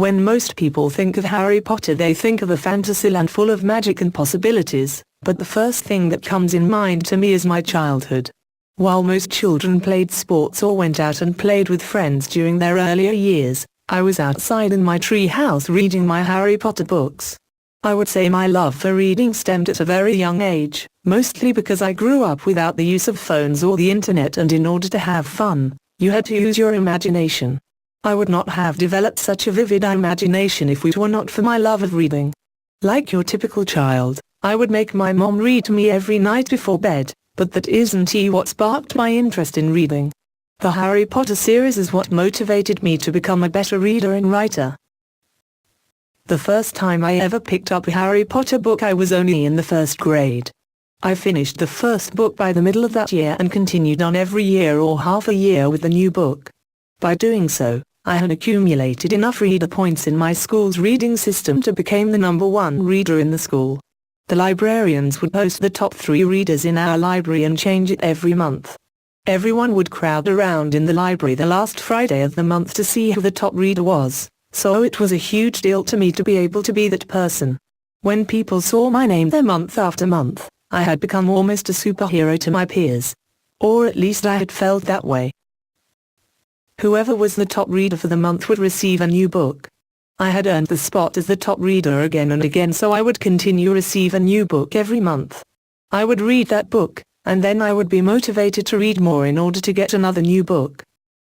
When most people think of Harry Potter, they think of a fantasyland full of magic and possibilities, but the first thing that comes in mind to me is my childhood. While most children played sports or went out and played with friends during their earlier years, I was outside in my tree house reading my Harry Potter books. I would say my love for reading stemmed at a very young age, mostly because I grew up without the use of phones or the internet, and in order to have fun, you had to use your imagination. I would not have developed such a vivid imagination if it were not for my love of reading. Like your typical child, I would make my mom read to me every night before bed, but that isn't what sparked my interest in reading. The Harry Potter series is what motivated me to become a better reader and writer. The first time I ever picked up a Harry Potter book, I was only in the first grade. I finished the first book by the middle of that year and continued on every year or half a year with the new book. By doing so, I had accumulated enough reader points in my school's reading system to become the #1 reader in the school. The librarians would post the top 3 readers in our library and change it every month. Everyone would crowd around in the library the last Friday of the month to see who the top reader was, so it was a huge deal to me to be able to be that person. When people saw my name there month after month, I had become almost a superhero to my peers. Or at least I had felt that way. Whoever was the top reader for the month would receive a new book. I had earned the spot as the top reader again and again, so I would continue receive a new book every month. I would read that book, and then I would be motivated to read more in order to get another new book.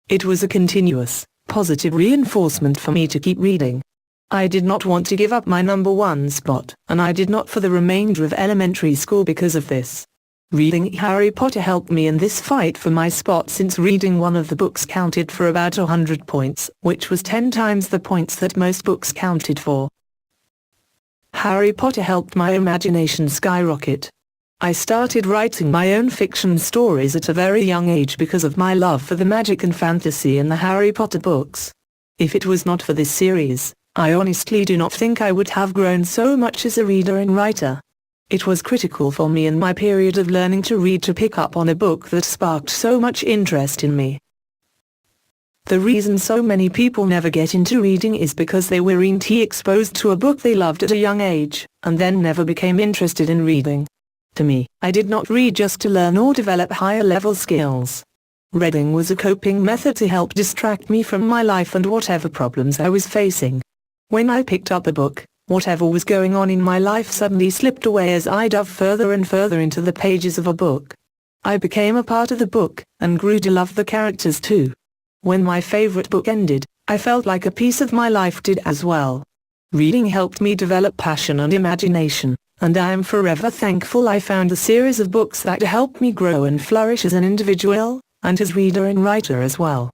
It was a continuous, positive reinforcement for me to keep reading. I did not want to give up my #1 spot, and I did not for the remainder of elementary school because of this. Reading Harry Potter helped me in this fight for my spot, since reading one of the books counted for about 100 points, which was 10 times the points that most books counted for. Harry Potter helped my imagination skyrocket. I started writing my own fiction stories at a very young age because of my love for the magic and fantasy in the Harry Potter books. If it was not for this series, I honestly do not think I would have grown so much as a reader and writer. It was critical for me in my period of learning to read to pick up on a book that sparked so much interest in me. The reason so many people never get into reading is because they weren't exposed to a book they loved at a young age, and then never became interested in reading. To me, I did not read just to learn or develop higher level skills. Reading was a coping method to help distract me from my life and whatever problems I was facing. When I picked up a book, whatever was going on in my life suddenly slipped away as I dove further and further into the pages of a book. I became a part of the book, and grew to love the characters too. When my favorite book ended, I felt like a piece of my life did as well. Reading helped me develop passion and imagination, and I am forever thankful I found a series of books that helped me grow and flourish as an individual, and as reader and writer as well.